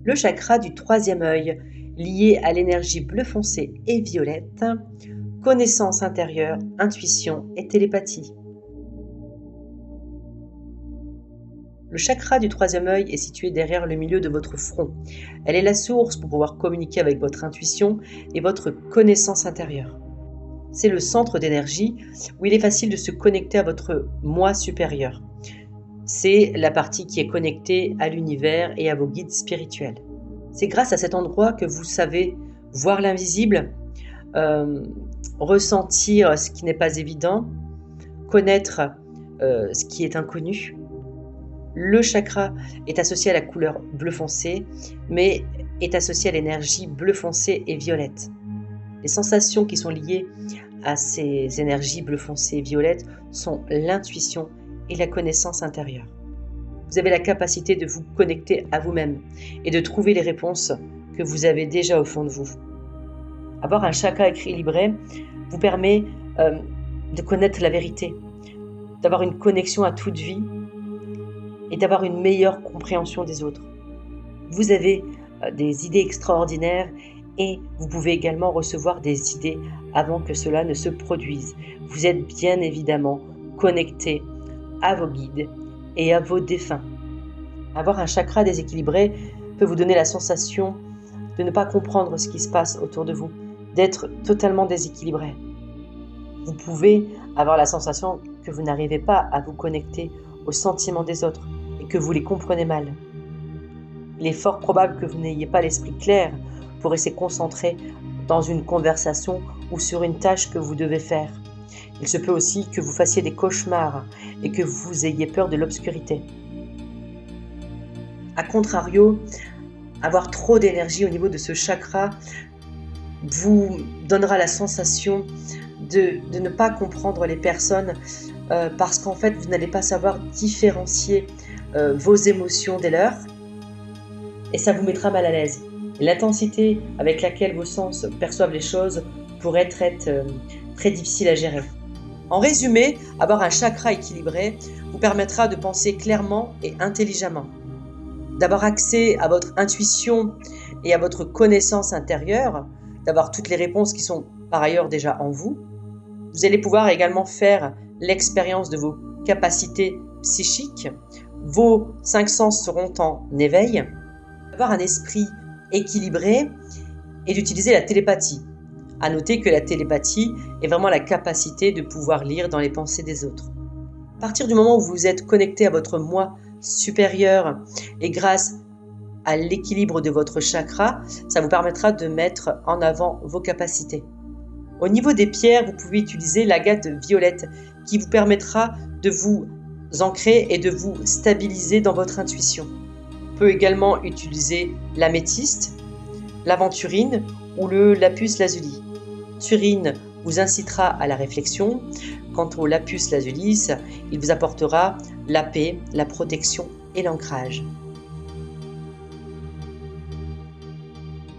Le chakra du troisième œil, lié à l'énergie bleu foncé et violette, connaissance intérieure, intuition et télépathie. Le chakra du troisième œil est situé derrière le milieu de votre front. Elle est la source pour pouvoir communiquer avec votre intuition et votre connaissance intérieure. C'est le centre d'énergie où il est facile de se connecter à votre moi supérieur. C'est la partie qui est connectée à l'univers et à vos guides spirituels. C'est grâce à cet endroit que vous savez voir l'invisible, ressentir ce qui n'est pas évident, connaître ce qui est inconnu. Le chakra est associé à la couleur bleu foncé, mais est associé à l'énergie bleu foncé et violette. Les sensations qui sont liées à ces énergies bleu foncé et violette sont l'intuition et la connaissance intérieure. Vous avez la capacité de vous connecter à vous-même et de trouver les réponses que vous avez déjà au fond de vous. Avoir un chakra équilibré vous permet de connaître la vérité, d'avoir une connexion à toute vie et d'avoir une meilleure compréhension des autres. Vous avez des idées extraordinaires et vous pouvez également recevoir des idées avant que cela ne se produise. Vous êtes bien évidemment connecté à vos guides et à vos défunts. Avoir un chakra déséquilibré peut vous donner la sensation de ne pas comprendre ce qui se passe autour de vous, d'être totalement déséquilibré. Vous pouvez avoir la sensation que vous n'arrivez pas à vous connecter aux sentiments des autres et que vous les comprenez mal. Il est fort probable que vous n'ayez pas l'esprit clair pour rester concentré dans une conversation ou sur une tâche que vous devez faire. Il se peut aussi que vous fassiez des cauchemars et que vous ayez peur de l'obscurité. A contrario, avoir trop d'énergie au niveau de ce chakra vous donnera la sensation de ne pas comprendre les personnes parce qu'en fait, vous n'allez pas savoir différencier vos émotions des leurs et ça vous mettra mal à l'aise. L'intensité avec laquelle vos sens perçoivent les choses pourrait être très difficile à gérer. En résumé, avoir un chakra équilibré vous permettra de penser clairement et intelligemment, d'avoir accès à votre intuition et à votre connaissance intérieure, d'avoir toutes les réponses qui sont par ailleurs déjà en vous. Vous allez pouvoir également faire l'expérience de vos capacités psychiques. Vos 5 sens seront en éveil. Avoir un esprit équilibré et d'utiliser la télépathie. À noter que la télépathie est vraiment la capacité de pouvoir lire dans les pensées des autres. À partir du moment où vous êtes connecté à votre moi supérieur et grâce à l'équilibre de votre chakra, ça vous permettra de mettre en avant vos capacités. Au niveau des pierres, vous pouvez utiliser l'agate violette qui vous permettra de vous ancrer et de vous stabiliser dans votre intuition. On peut également utiliser l'améthyste, l'aventurine ou le lapis lazuli. L'aventurine vous incitera à la réflexion. Quant au lapis lazuli, il vous apportera la paix, la protection et l'ancrage.